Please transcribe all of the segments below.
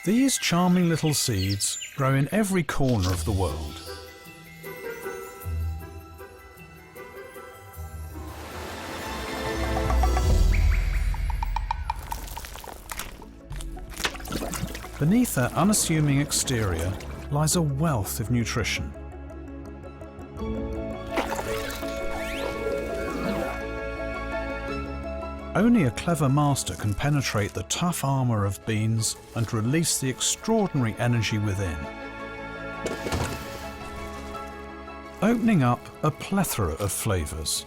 These charming little seeds grow in every corner of the world. Beneath their unassuming exterior lies a wealth of nutrition. Only a clever master can penetrate the tough armour of beans and release the extraordinary energy within, opening up a plethora of flavours.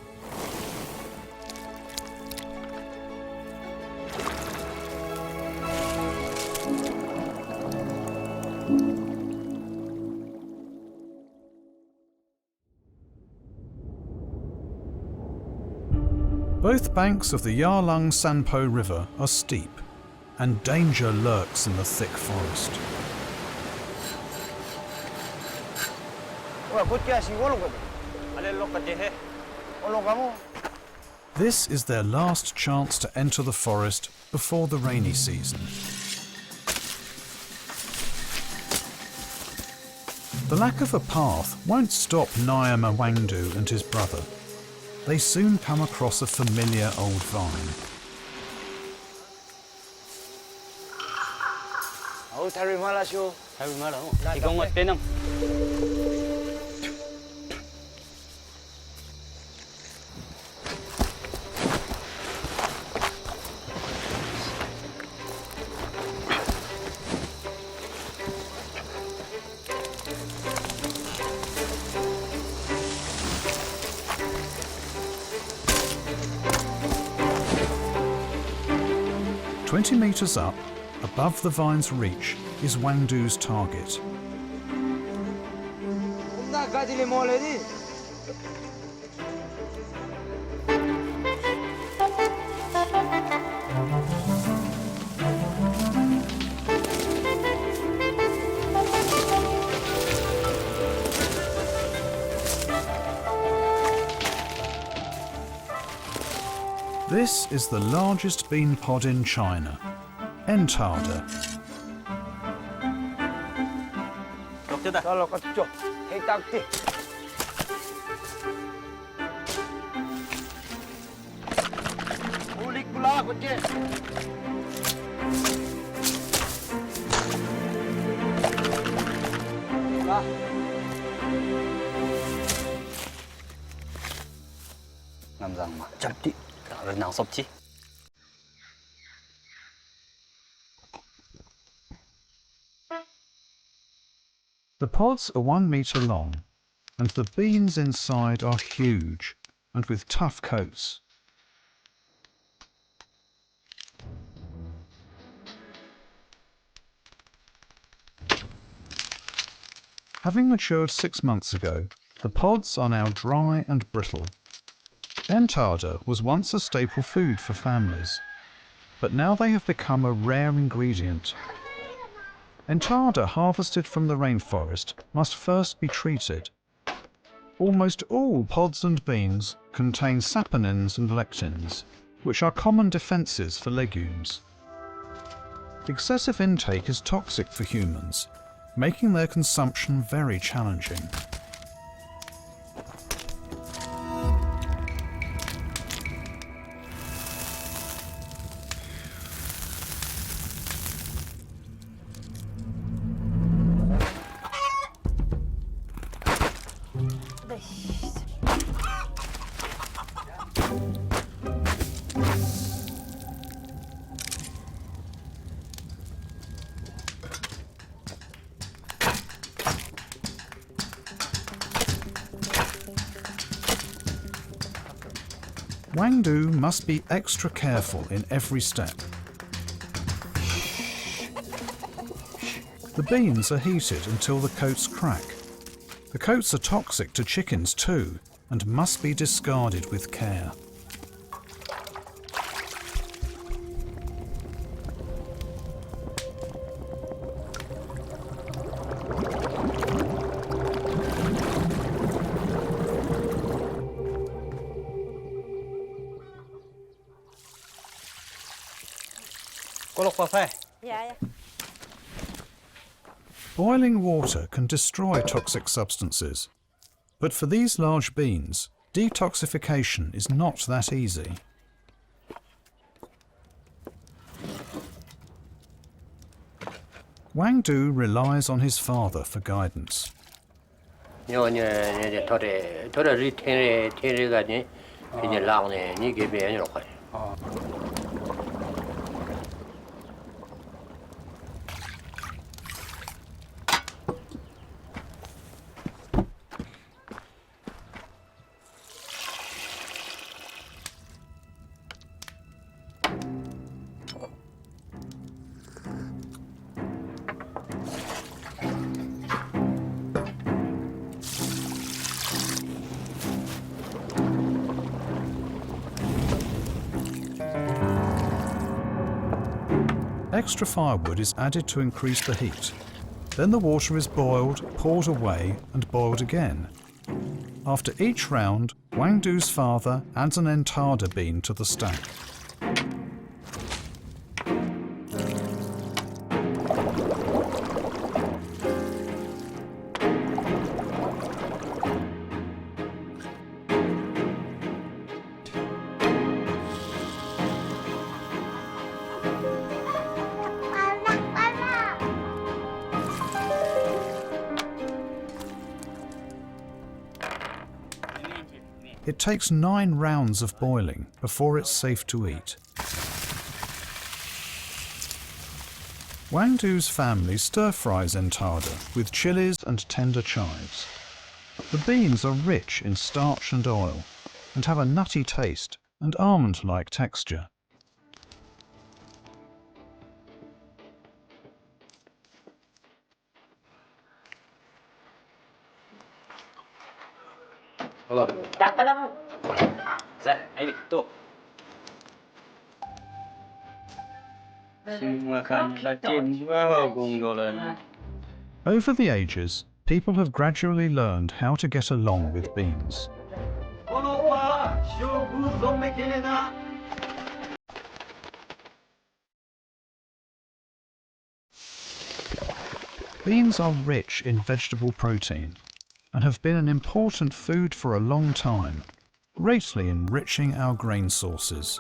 Both banks of the Yarlung Sanpo River are steep, and danger lurks in the thick forest. This is their last chance to enter the forest before the rainy season. The lack of a path won't stop Nyama Wangdu and his brother. They soon come across a familiar old vine. "20 metres up, above the vine's reach, is Wangdu's target. This is the largest bean pod in China, entada. The pods are 1 metre long, and the beans inside are huge and with tough coats. Having matured 6 months ago, the pods are now dry and brittle. Entada was once a staple food for families, but now they have become a rare ingredient. Entada harvested from the rainforest must first be treated. Almost all pods and beans contain saponins and lectins, which are common defences for legumes. Excessive intake is toxic for humans, making their consumption very challenging. Wangdu must be extra careful in every step. The beans are heated until the coats crack. The coats are toxic to chickens too and must be discarded with care. Yeah. Boiling water can destroy toxic substances, but for these large beans, detoxification is not that easy. Wangdu relies on his father for guidance. Extra firewood is added to increase the heat. Then the water is boiled, poured away and boiled again. After each round, Wangdu's father adds an entada bean to the stack. It takes 9 rounds of boiling before it's safe to eat. Wangdu's family stir-fries entada with chilies and tender chives. The beans are rich in starch and oil and have a nutty taste and almond-like texture. Over the ages, people have gradually learned how to get along with beans. Beans are rich in vegetable protein and have been an important food for a long time, greatly enriching our grain sources.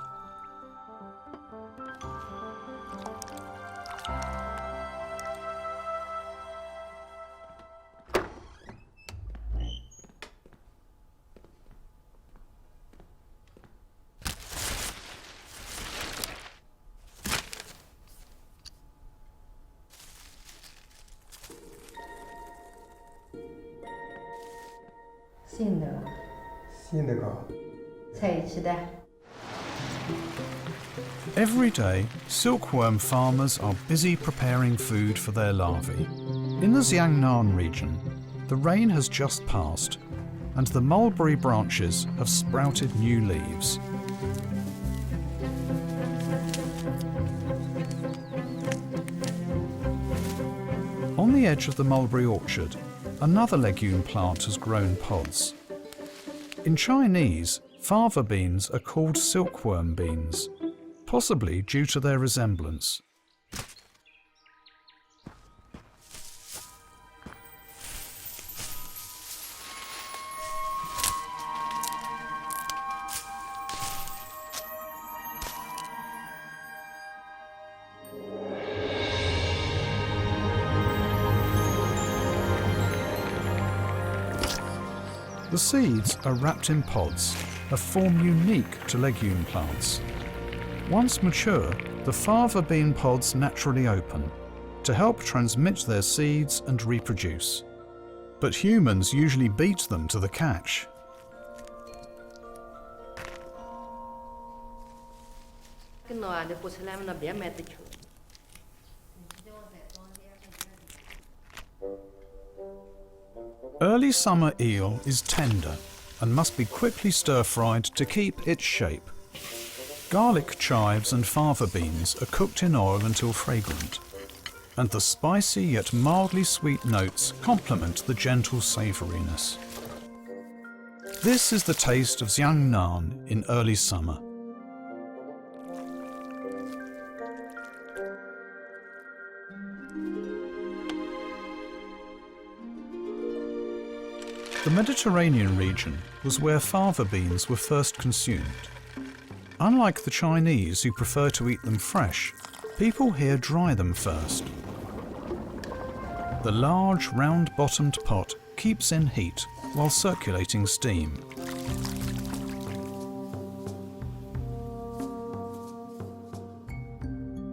Every day, silkworm farmers are busy preparing food for their larvae. In the Xiangnan region, the rain has just passed, and the mulberry branches have sprouted new leaves. On the edge of the mulberry orchard, another legume plant has grown pods. In Chinese, fava beans are called silkworm beans, possibly due to their resemblance. The seeds are wrapped in pods, a form unique to legume plants. Once mature, the fava bean pods naturally open to help transmit their seeds and reproduce. But humans usually beat them to the catch. Early summer eel is tender and must be quickly stir-fried to keep its shape. Garlic chives and fava beans are cooked in oil until fragrant, and the spicy yet mildly sweet notes complement the gentle savouriness. This is the taste of Xiangnan in early summer. The Mediterranean region was where fava beans were first consumed. Unlike the Chinese, who prefer to eat them fresh, people here dry them first. The large, round-bottomed pot keeps in heat while circulating steam.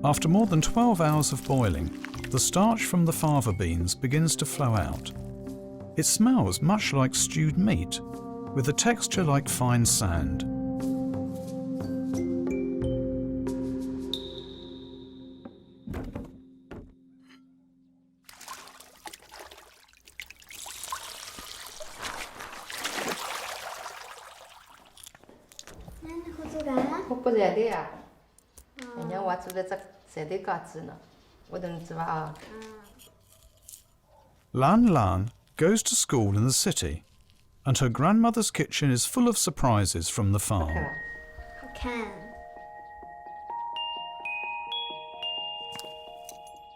After more than 12 hours of boiling, the starch from the fava beans begins to flow out. It smells much like stewed meat, with a texture like fine sand. Lan Lan goes to school in the city, and her grandmother's kitchen is full of surprises from the farm.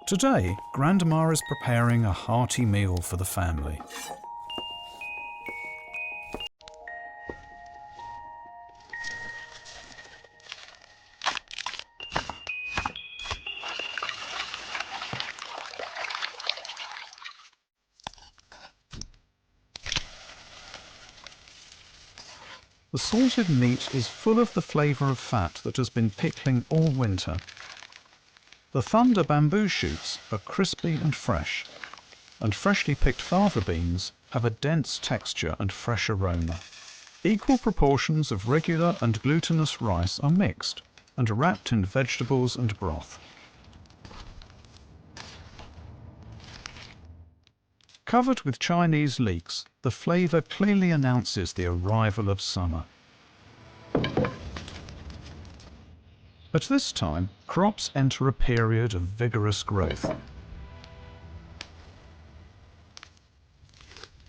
Today, Grandma is preparing a hearty meal for the family. The salted meat is full of the flavour of fat that has been pickling all winter. The thunder bamboo shoots are crispy and fresh, and freshly picked fava beans have a dense texture and fresh aroma. Equal proportions of regular and glutinous rice are mixed and wrapped in vegetables and broth. Covered with Chinese leeks, the flavour clearly announces the arrival of summer. At this time, crops enter a period of vigorous growth.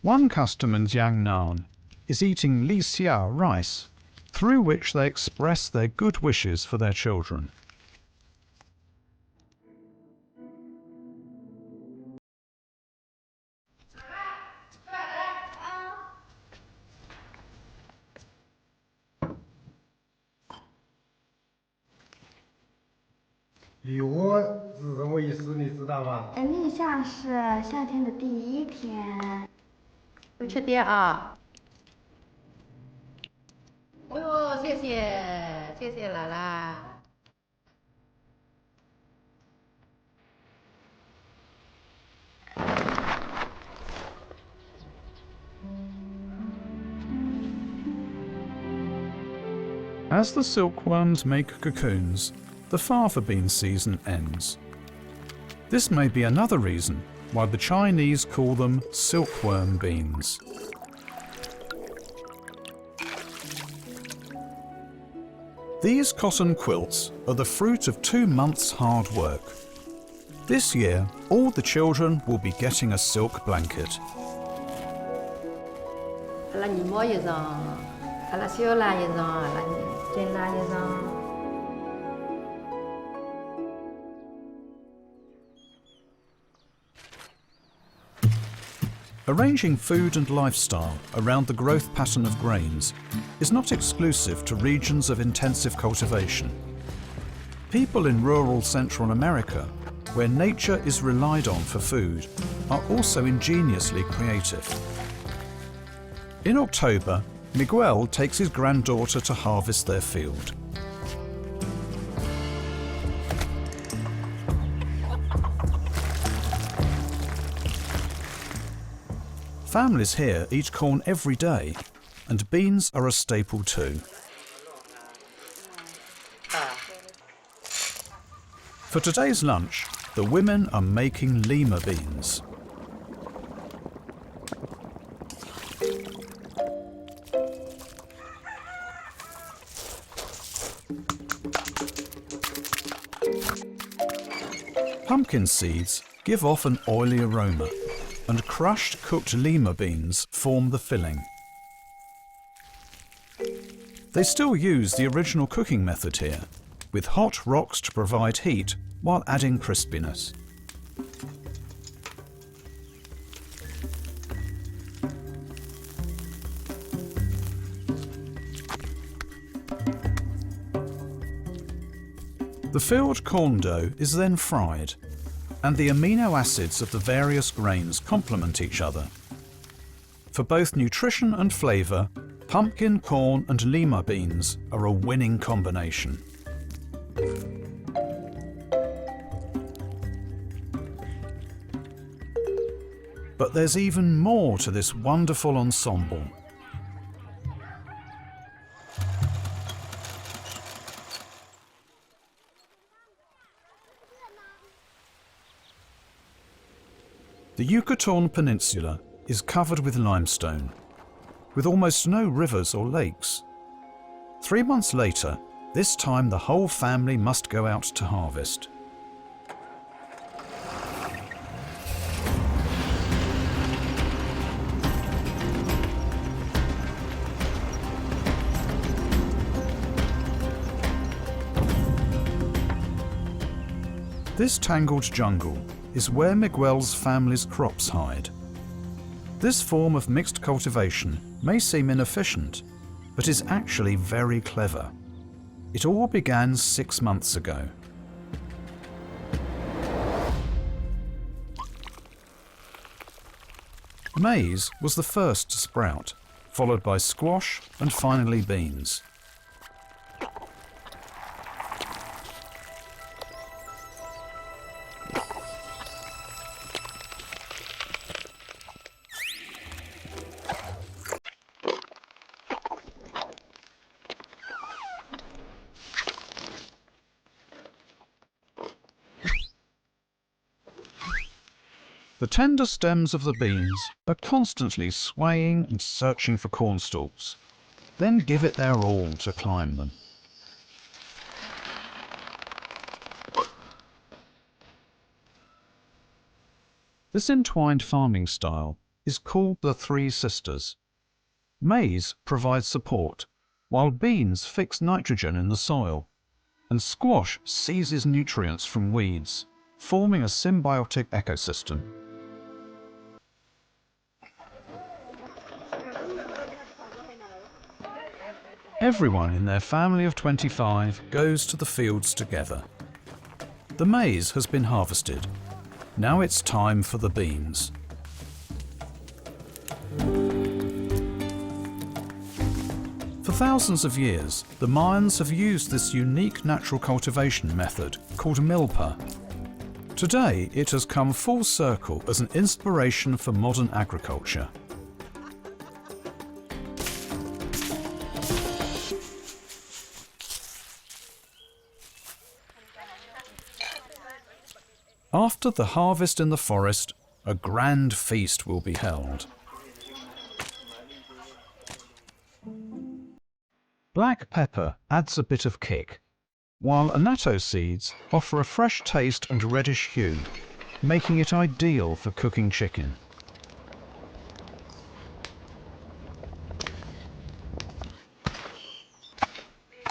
One custom in Xiangnan is eating li xia rice, through which they express their good wishes for their children. li wo 是什么意思？你知道吗？立夏是夏天的第一天。多吃点啊！哎呦，谢谢，谢谢姥姥。As the silkworms make cocoons, the fava bean season ends. This may be another reason why the Chinese call them silkworm beans. These cotton quilts are the fruit of 2 months' hard work. This year, all the children will be getting a silk blanket. 阿拉姨妈衣裳阿拉小辣一张，阿拉煎辣一张。Arranging food and lifestyle around the growth pattern of grains is not exclusive to regions of intensive cultivation. People in rural Central America, where nature is relied on for food, are also ingeniously creative. In October, Miguel takes his granddaughter to harvest their field. Families here eat corn every day, and beans are a staple too. For today's lunch, the women are making lima beans. Pumpkin seeds give off an oily aroma, and crushed cooked lima beans form the filling. They still use the original cooking method here, with hot rocks to provide heat while adding crispiness. The filled corn dough is then fried, and the amino acids of the various grains complement each other. For both nutrition and flavour, pumpkin, corn and lima beans are a winning combination. But there's even more to this wonderful ensemble. The Yucatan Peninsula is covered with limestone, with almost no rivers or lakes. 3 months later, this time the whole family must go out to harvest. This tangled jungle is where Miguel's family's crops hide. This form of mixed cultivation may seem inefficient, but is actually very clever. It all began 6 months ago. Maize was the first to sprout, followed by squash and finally beans. The tender stems of the beans are constantly swaying and searching for cornstalks, then give it their all to climb them. This entwined farming style is called the Three Sisters. Maize provides support, while beans fix nitrogen in the soil, and squash seizes nutrients from weeds, forming a symbiotic ecosystem. Everyone in their family of 25 goes to the fields together. The maize has been harvested. Now it's time for the beans. For thousands of years, the Mayans have used this unique natural cultivation method called milpa. Today, it has come full circle as an inspiration for modern agriculture. After the harvest in the forest, a grand feast will be held. Black pepper adds a bit of kick, while annatto seeds offer a fresh taste and reddish hue, making it ideal for cooking chicken.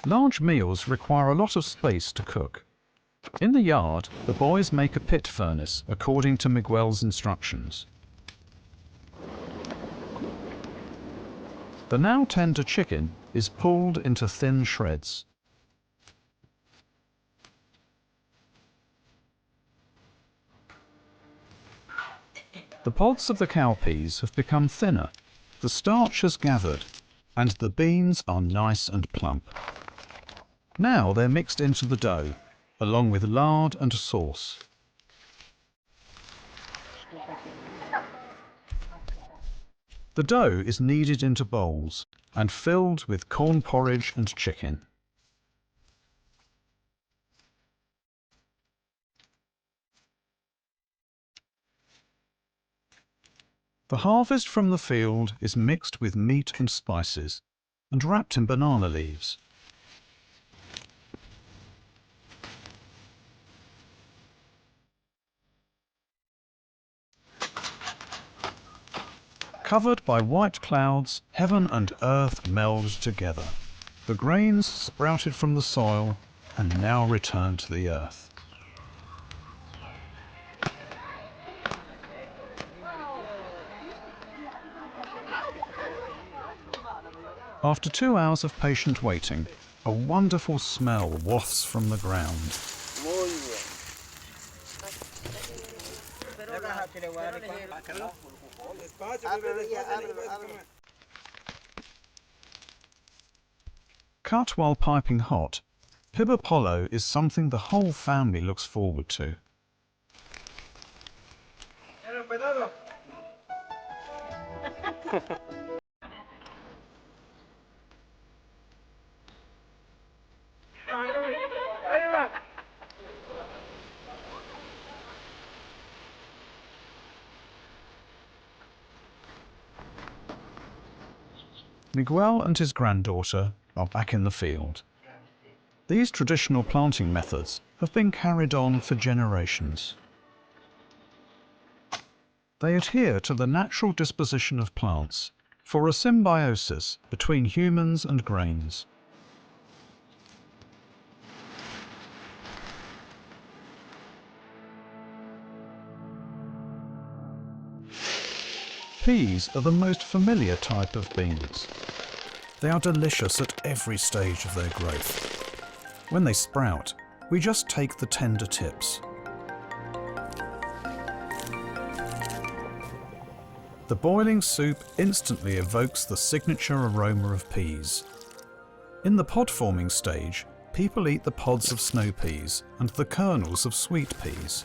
Large meals require a lot of space to cook. In the yard, the boys make a pit furnace according to Miguel's instructions. The now tender chicken is pulled into thin shreds. The pods of the cowpeas have become thinner, the starch has gathered, and the beans are nice and plump. Now they're mixed into the dough, along with lard and sauce. The dough is kneaded into bowls and filled with corn porridge and chicken. The harvest from the field is mixed with meat and spices and wrapped in banana leaves. Covered by white clouds, heaven and earth meld together. The grains sprouted from the soil and now return to the earth. After 2 hours of patient waiting, a wonderful smell wafts from the ground. Cut while piping hot, pibapollo is something the whole family looks forward to. Miguel and his granddaughter are back in the field. These traditional planting methods have been carried on for generations. They adhere to the natural disposition of plants for a symbiosis between humans and grains. Peas are the most familiar type of beans. They are delicious at every stage of their growth. When they sprout, we just take the tender tips. The boiling soup instantly evokes the signature aroma of peas. In the pod-forming stage, people eat the pods of snow peas and the kernels of sweet peas.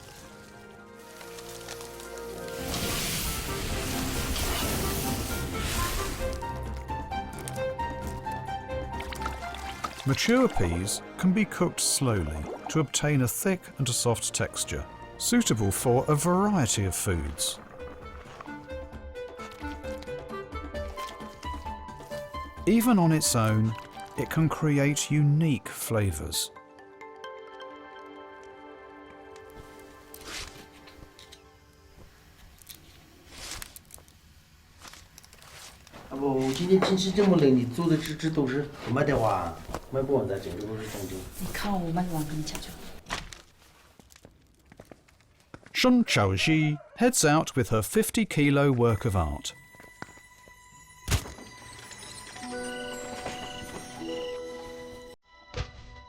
Mature peas can be cooked slowly to obtain a thick and soft texture, suitable for a variety of foods. Even on its own, it can create unique flavours.今天天气这么冷，你做的这都是没得哇，没不完的，整个都是冻酒。你看我慢慢跟你讲讲。Shun Chaoxi heads out with her 50-kilo work of art.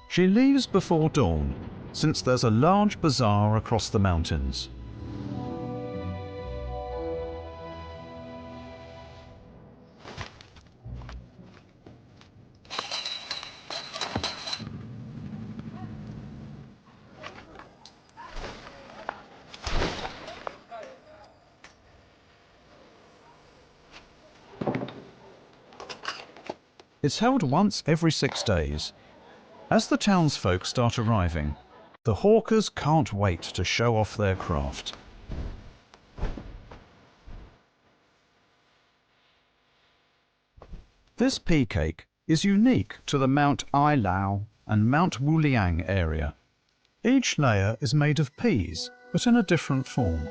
She leaves before dawn, since there's a large bazaar across the mountains. It's held once every 6 days. As the townsfolk start arriving, the hawkers can't wait to show off their craft. This pea cake is unique to the Mount Ai Lao and Mount Wuliang area. Each layer is made of peas, but in a different form.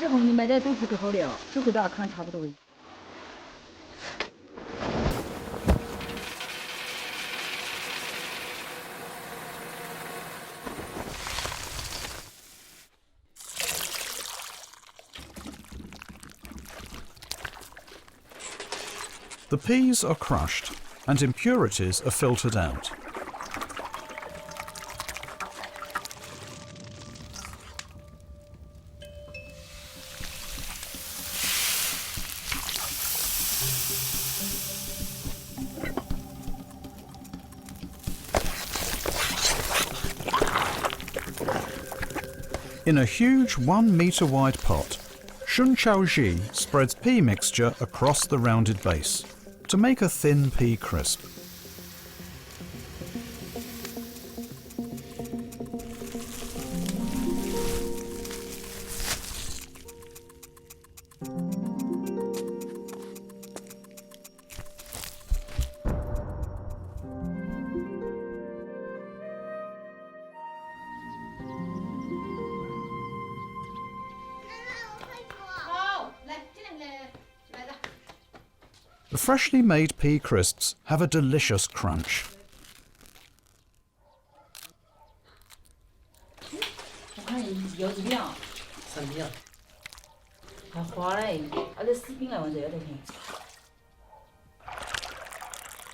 之后你买点豆腐就好了，这回大家看差不多。The peas are crushed and impurities are filtered out. In a huge 1 metre wide pot, Shun Chao Ji spreads pea mixture across the rounded base to make a thin pea crisp. The freshly made pea crisps have a delicious crunch. 我看要几饼啊？3饼。还花嘞，还得4饼来往这要得行。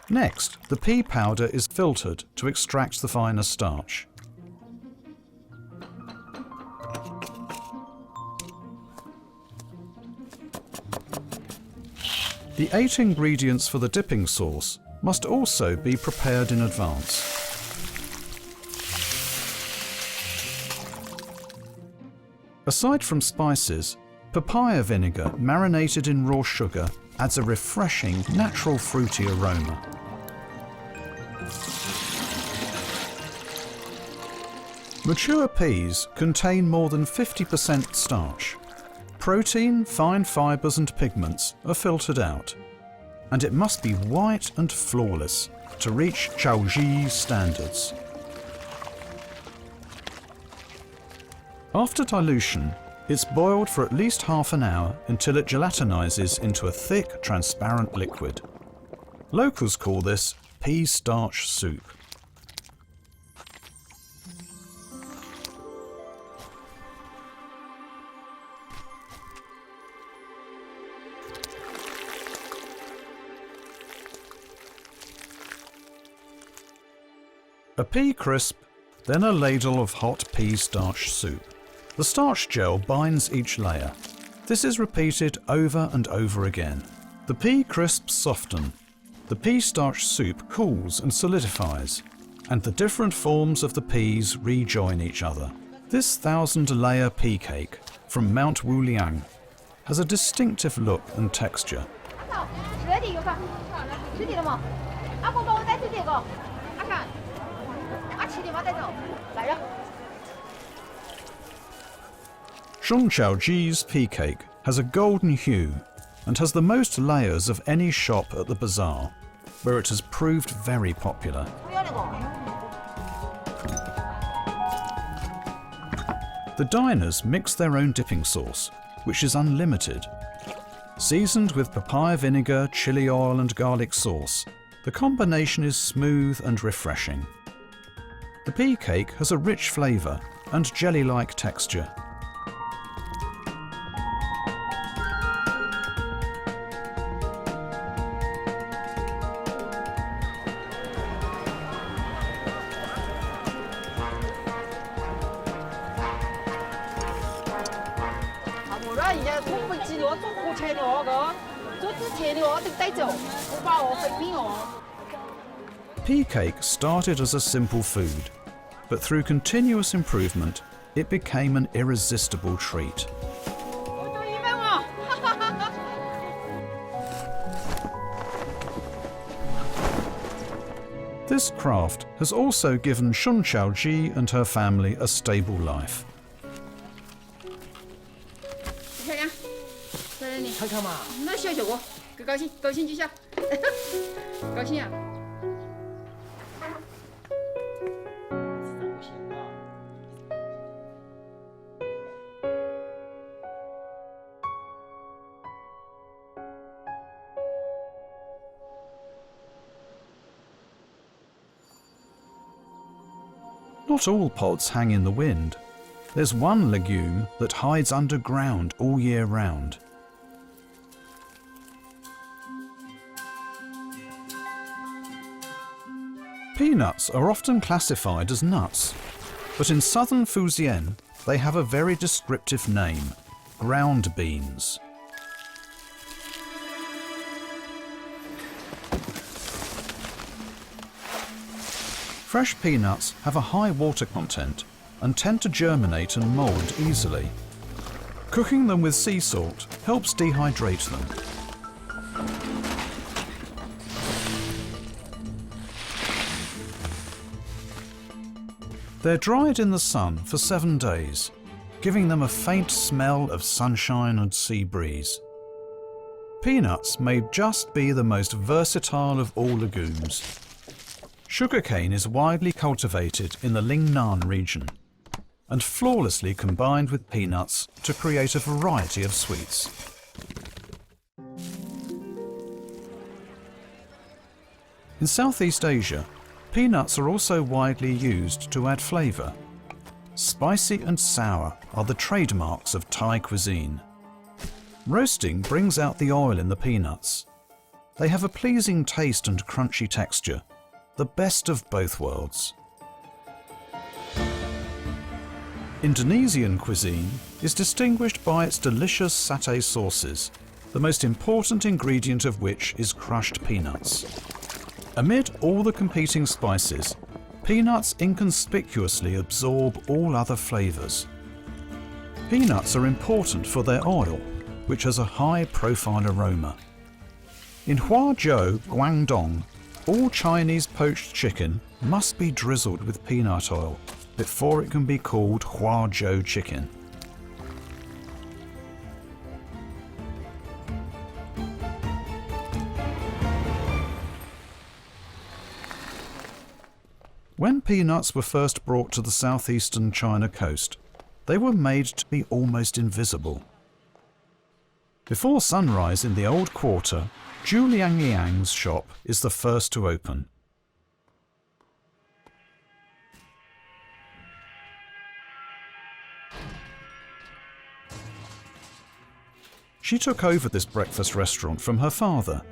Next, the pea powder is filtered to extract the finer starch. The 8 ingredients for the dipping sauce must also be prepared in advance. Aside from spices, papaya vinegar marinated in raw sugar adds a refreshing, natural fruity aroma. Mature peas contain more than 50% starch. Protein, fine fibres and pigments are filtered out, and it must be white and flawless to reach Chaoji's standards. After dilution, it's boiled for at least half an hour until it gelatinizes into a thick, transparent liquid. Locals call this pea starch soup. A pea crisp, then a ladle of hot pea starch soup. The starch gel binds each layer. This is repeated over and over again. The pea crisps soften, the pea starch soup cools and solidifies, and the different forms of the peas rejoin each other. This 1,000-layer pea cake from Mount Wuliang has a distinctive look and texture. Zhongchaoji's pea cake has a golden hue and has the most layers of any shop at the bazaar, where it has proved very popular. The diners mix their own dipping sauce, which is unlimited. Seasoned with papaya vinegar, chili oil and garlic sauce, the combination is smooth and refreshing. The pea cake has a rich flavour and jelly-like texture. Pea cake started as a simple food, but through continuous improvement, it became an irresistible treat. This craft has also given Shun Chaoji and her family a stable life. 漂亮，再来你看看嘛，那笑笑我，高兴，高兴就笑，高兴啊！ Not all pods hang in the wind. There's one legume that hides underground all year round. Peanuts are often classified as nuts, but in southern Fujian they have a very descriptive name: ground beans. Fresh peanuts have a high water content and tend to germinate and mould easily. Cooking them with sea salt helps dehydrate them. They're dried in the sun for 7 days, giving them a faint smell of sunshine and sea breeze. Peanuts may just be the most versatile of all legumes. Sugarcane is widely cultivated in the Lingnan region and flawlessly combined with peanuts to create a variety of sweets. In Southeast Asia, peanuts are also widely used to add flavour. Spicy and sour are the trademarks of Thai cuisine. Roasting brings out the oil in the peanuts. They have a pleasing taste and crunchy texture, the best of both worlds. Indonesian cuisine is distinguished by its delicious satay sauces, the most important ingredient of which is crushed peanuts. Amid all the competing spices, peanuts inconspicuously absorb all other flavours. Peanuts are important for their oil, which has a high-profile aroma. In Huazhou, Guangdong, all Chinese poached chicken must be drizzled with peanut oil before it can be called Huazhou chicken. When peanuts were first brought to the southeastern China coast, they were made to be almost invisible. Before sunrise in the old quarter, Zhu Liangyang's shop is the first to open. She took over this breakfast restaurant from her father.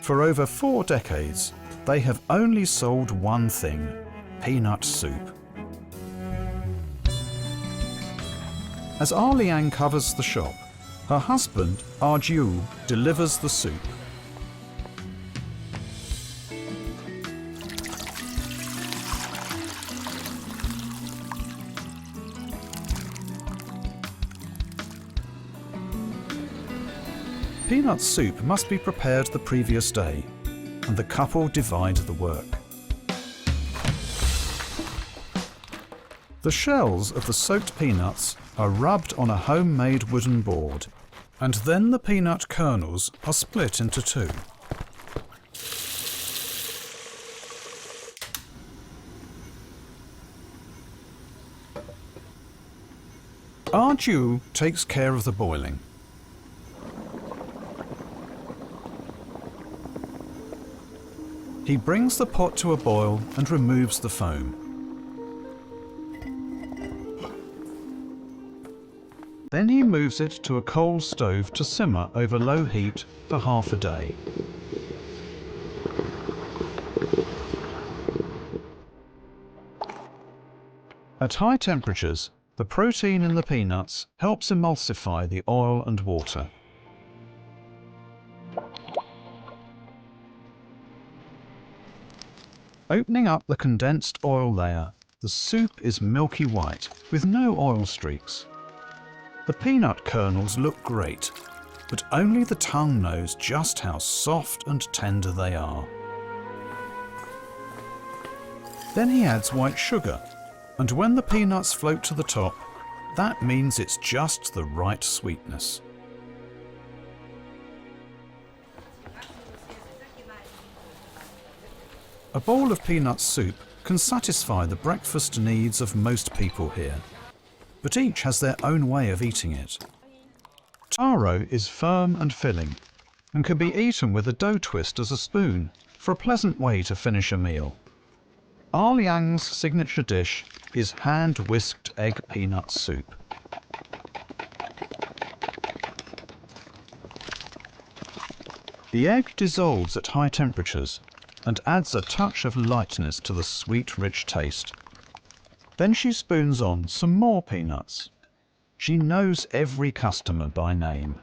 For over 4 decades, they have only sold one thing: peanut soup. As Ah Liang covers the shop, her husband, Ah Jiu, delivers the soup. Peanut soup must be prepared the previous day, and the couple divide the work. The shells of the soaked peanuts are rubbed on a homemade wooden board, and then the peanut kernels are split into 2. Ah Jiu takes care of the boiling. He brings the pot to a boil and removes the foam. Then he moves it to a coal stove to simmer over low heat for half a day. At high temperatures, the protein in the peanuts helps emulsify the oil and water. Opening up the condensed oil layer, the soup is milky white with no oil streaks. The peanut kernels look great, but only the tongue knows just how soft and tender they are. Then he adds white sugar, and when the peanuts float to the top, that means it's just the right sweetness. A bowl of peanut soup can satisfy the breakfast needs of most people here, but each has their own way of eating it. Taro is firm and filling, and can be eaten with a dough twist as a spoon for a pleasant way to finish a meal. Liang's signature dish is hand-whisked egg peanut soup. The egg dissolves at high temperatures and adds a touch of lightness to the sweet, rich taste. Then she spoons on some more peanuts. She knows every customer by name.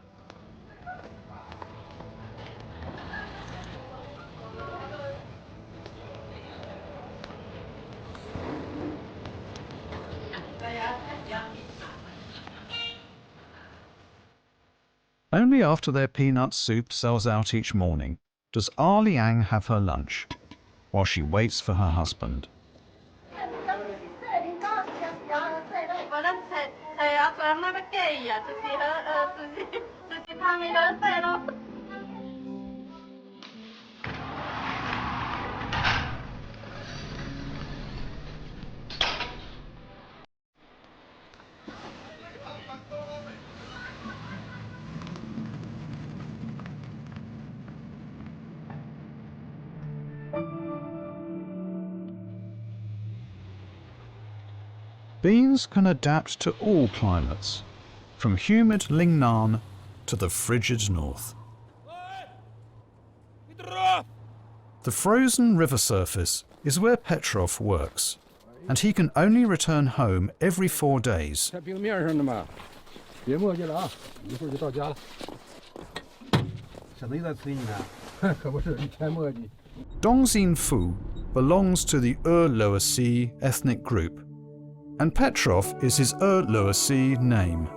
Only after their peanut soup sells out each morning does Liang have her lunch, while she waits for her husband. Beans can adapt to all climates, from humid Lingnan to the frigid north. The frozen river surface is where Petrov works, and he can only return home every 4 days. Dongxin Fu belongs to the Lower Sea ethnic group, and Petrov is his Lower Sea name.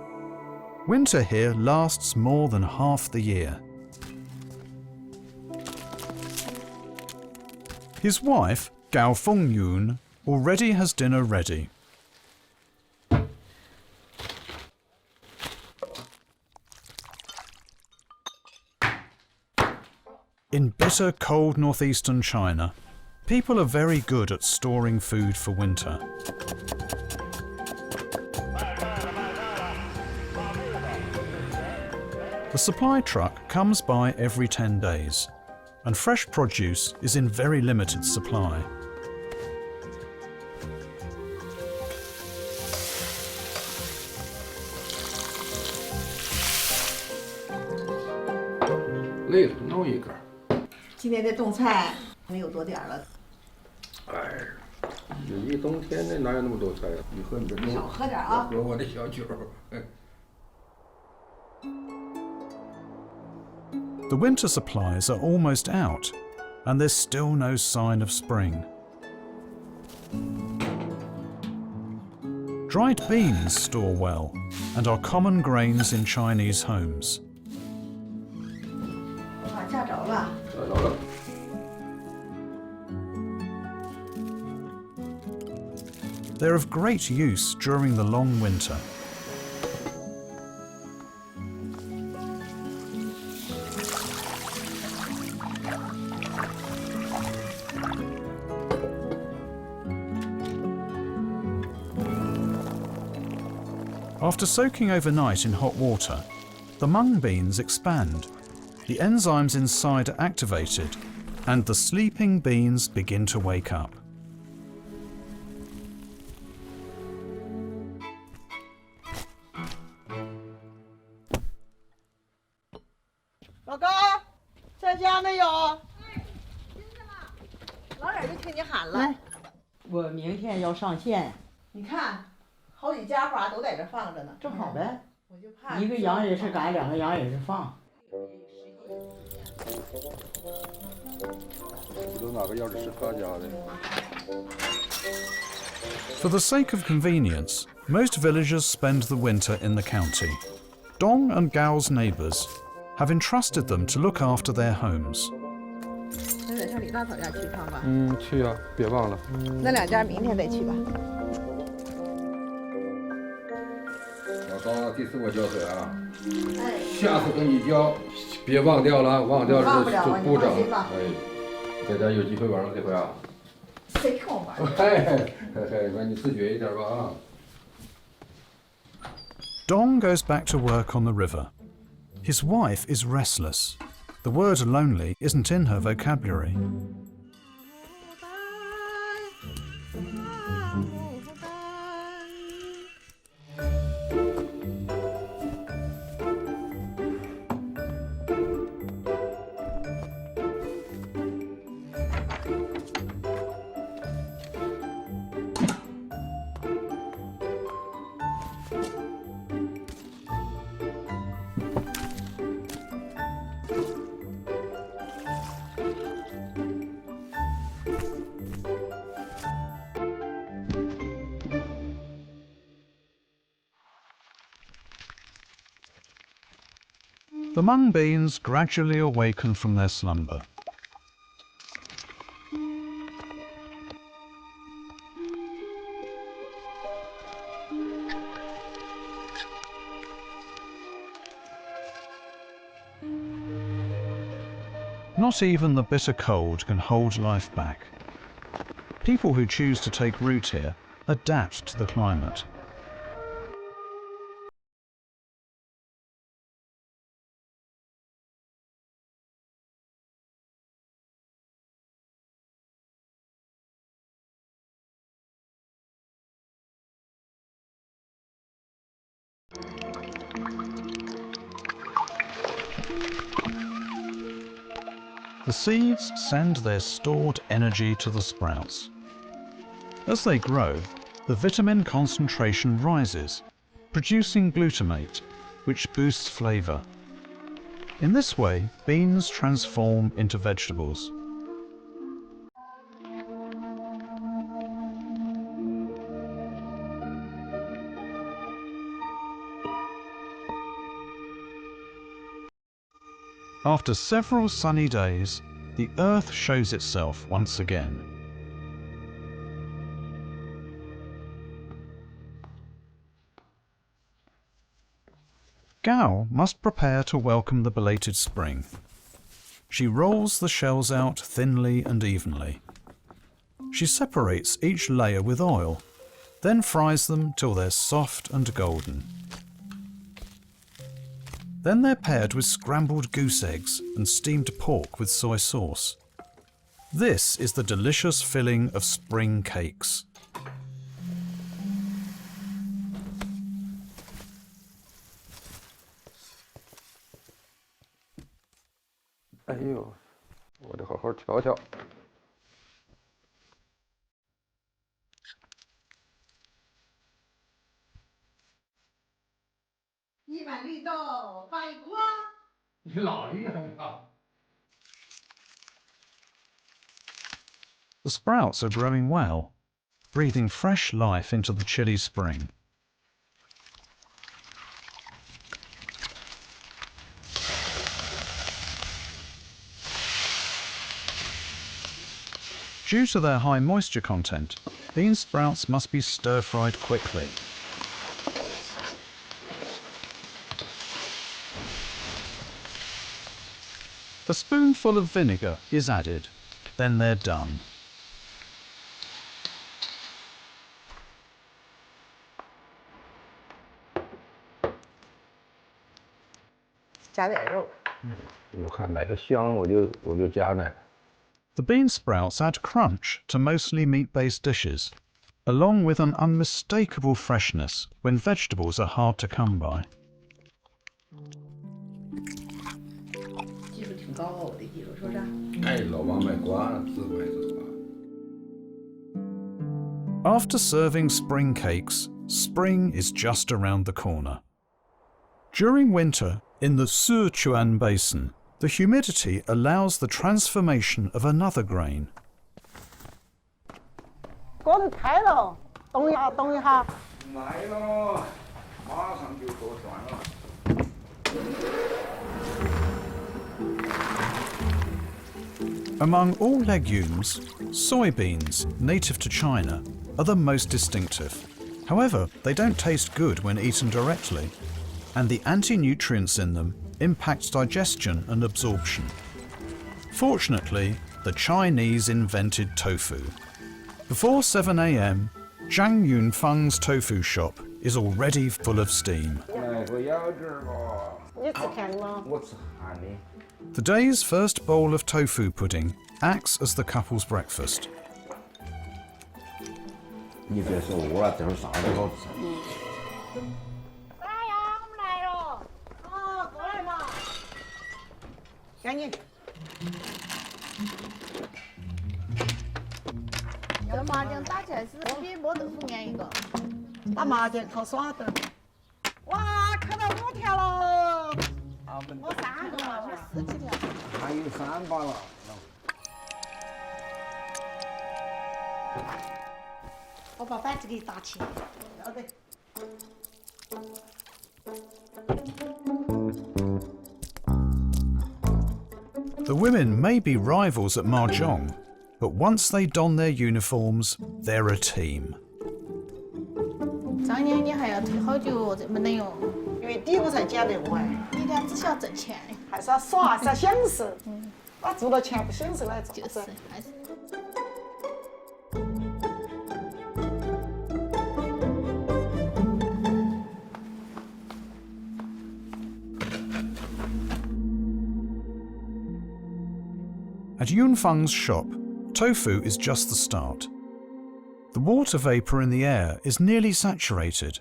Winter here lasts more than half the year. His wife, Gao Fengyun, already has dinner ready. In bitter, cold northeastern China, people are very good at storing food for winter. The supply truck comes by every 10 days, and fresh produce is in very limited supply.累了，弄一根。今天这种菜没有多点了。哎，一冬天的哪有那么多菜呀？你喝你的酒，少喝点啊。喝我的小酒。The winter supplies are almost out, and there's still no sign of spring. Dried beans store well and are common grains in Chinese homes. 哇，炸着了。炸着了。 They're of great use during the long winter. After soaking overnight in hot water, the mung beans expand, the enzymes inside are activated, and the sleeping beans begin to wake up. 老高，在家没有？老远就听你喊了。我明天要上线，你看，好几家花都在这放着呢。正好呗。我就怕一个羊也是赶，两个羊也是放。不知道哪个钥匙是他家的。 For the sake of convenience, most villagers spend the winter in the county. Dong and Gao's neighbours have entrusted them to look after their homes. 那得上李大嫂家去趟吧。去啊，别忘了。那两家明天再去吧。老高，第4我浇水啊。下次跟你浇，别忘掉了，忘掉了就不整。哎，大家有机会玩了这回啊。谁跟我玩？嘿，那你自觉一点吧啊。 Dong goes back to work on the river. His wife is restless. The word lonely isn't in her vocabulary. The mung beans gradually awaken from their slumber. Not even the bitter cold can hold life back. People who choose to take root here adapt to the climate. The seeds send their stored energy to the sprouts. As they grow, the vitamin concentration rises, producing glutamate, which boosts flavour. In this way, beans transform into vegetables. After several sunny days, the earth shows itself once again. Gao must prepare to welcome the belated spring. She rolls the shells out thinly and evenly. She separates each layer with oil, then fries them till they're soft and golden. Then they're paired with scrambled goose eggs and steamed pork with soy sauce. This is the delicious filling of spring cakes.哎呦，我得好好瞧瞧。一碗绿豆放一锅。你老厉害了。The sprouts are growing well, breathing fresh life into the chilly spring. Due to their high moisture content, bean sprouts must be stir-fried quickly. A spoonful of vinegar is added, then they're done.我看哪个香，我就加哪个。 The bean sprouts add crunch to mostly meat-based dishes, along with an unmistakable freshness when vegetables are hard to come by. 技术挺高啊，我的技术说啥？哎，老王卖瓜，自卖自夸。 After serving spring cakes, spring is just around the corner. During winter, in the Sichuan Basin, the humidity allows the transformation of another grain. 锅头开了，动一下，动一下。来喽，马上就做蒜了。 Among all legumes, soybeans, native to China, are the most distinctive. However, they don't taste good when eaten directly, and the anti-nutrients in them impact digestion and absorption. Fortunately, the Chinese invented tofu. Before 7 a.m, Zhang Yunfeng's tofu shop is already full of steam. The day's first bowl of tofu pudding acts as the couple's breakfast. 你别说我了，这会儿啥都好吃。大呀，我们来了。啊，过来嘛。赶紧。这麻将打起来是比摸豆腐面一个。打麻将靠耍的。哇，看到5条了。我3个嘛，我4几条。还有3把了。 我把板子给打起。要得。The women may be rivals at mahjong, but once they don their uniforms, they're a team. 张年你还要退好久这么能用？因为第5才捡得过哎，你俩只晓挣钱，还是要耍，还是要享受。把挣到钱不享受来做。就是还是。At Yunfeng's shop, tofu is just the start. The water vapour in the air is nearly saturated,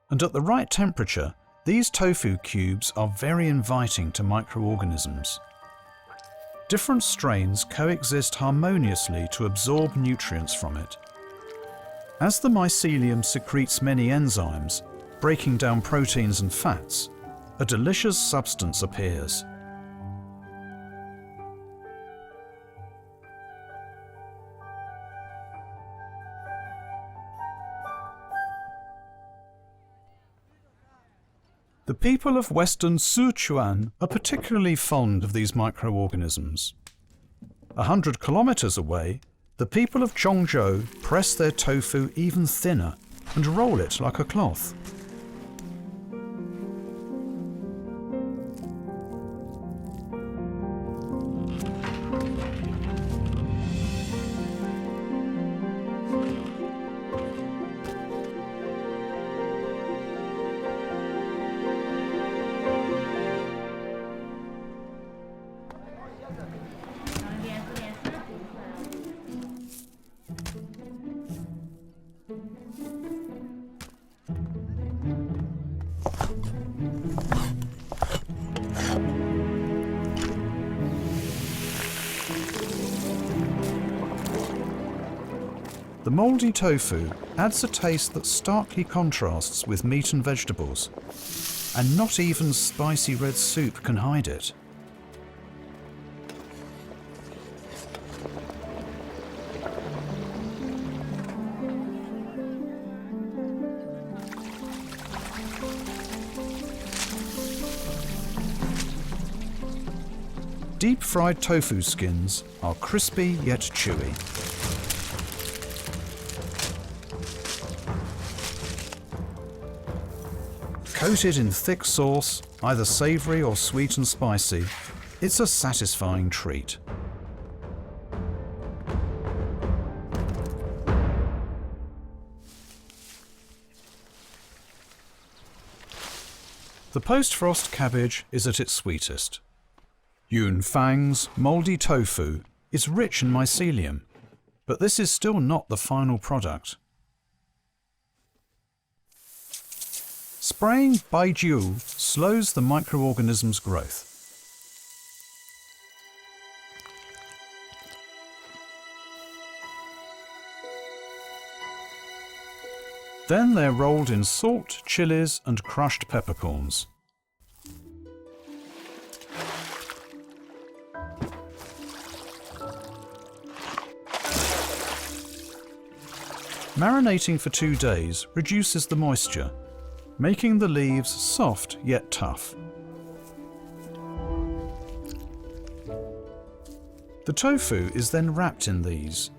and at the right temperature, these tofu cubes are very inviting to microorganisms. Different strains coexist harmoniously to absorb nutrients from it. As the mycelium secretes many enzymes, breaking down proteins and fats, a delicious substance appears. The people of western Sichuan are particularly fond of these microorganisms. 100 kilometers away, the people of Zhongzhou press their tofu even thinner and roll it like a cloth. The mouldy tofu adds a taste that starkly contrasts with meat and vegetables, and not even spicy red soup can hide it. Deep-fried tofu skins are crispy yet chewy. Coated in thick sauce, either savoury or sweet and spicy, it's a satisfying treat. The post-frost cabbage is at its sweetest. Yunfeng's mouldy tofu is rich in mycelium, but this is still not the final product. Spraying baijiu slows the microorganism's growth. Then they're rolled in salt, chilies and crushed peppercorns. Marinating for 2 days reduces the moisture, making the leaves soft yet tough. The tofu is then wrapped in these,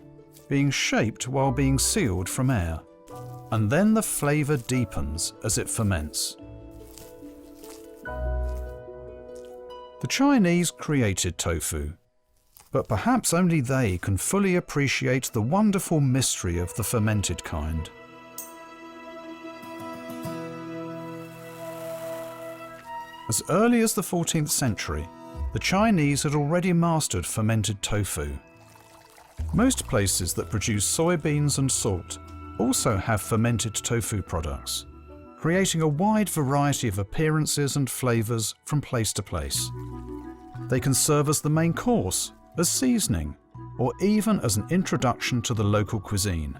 being shaped while being sealed from air, and then the flavour deepens as it ferments. The Chinese created tofu, but perhaps only they can fully appreciate the wonderful mystery of the fermented kind. As early as the 14th century, the Chinese had already mastered fermented tofu. Most places that produce soybeans and salt also have fermented tofu products, creating a wide variety of appearances and flavours from place to place. They can serve as the main course, as seasoning, or even as an introduction to the local cuisine.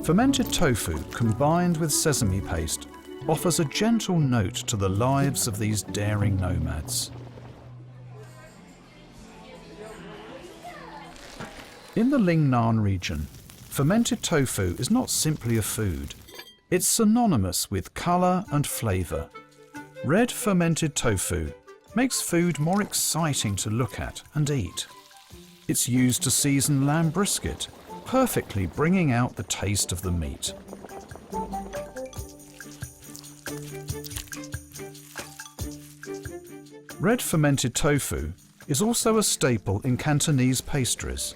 Fermented tofu combined with sesame paste offers a gentle note to the lives of these daring nomads. In the Lingnan region, fermented tofu is not simply a food. It's synonymous with colour and flavour. Red fermented tofu makes food more exciting to look at and eat. It's used to season lamb brisket, perfectly bringing out the taste of the meat. Red fermented tofu is also a staple in Cantonese pastries.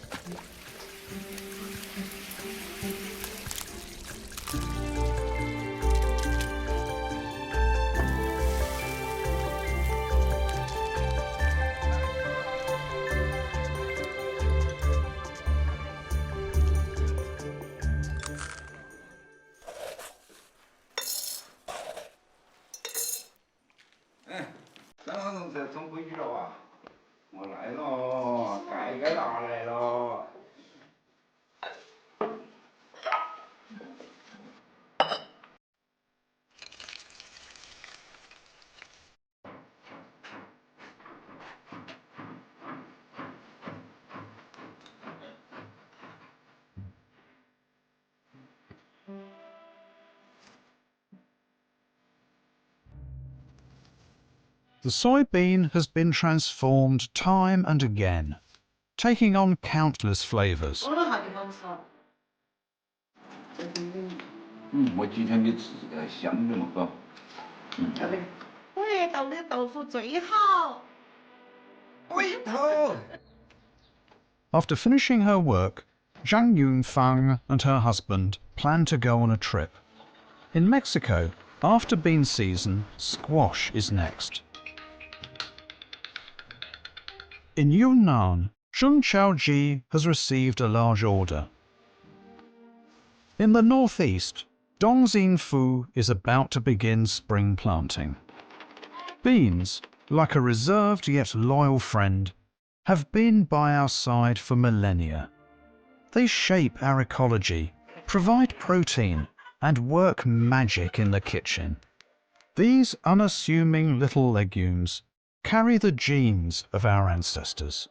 The soybean has been transformed time and again, taking on countless flavours. 我今天给吃的香的嘛，嘎。味道的豆腐最好。味道。 After finishing her work, Zhang Yunfang and her husband plan to go on a trip. In Mexico, after bean season, squash is next. In Yunnan, Zheng Xiaoji has received a large order. In the northeast, Dongxinfu is about to begin spring planting. Beans, like a reserved yet loyal friend, have been by our side for millennia. They shape our ecology, provide protein, and work magic in the kitchen. These unassuming little legumes carry the genes of our ancestors.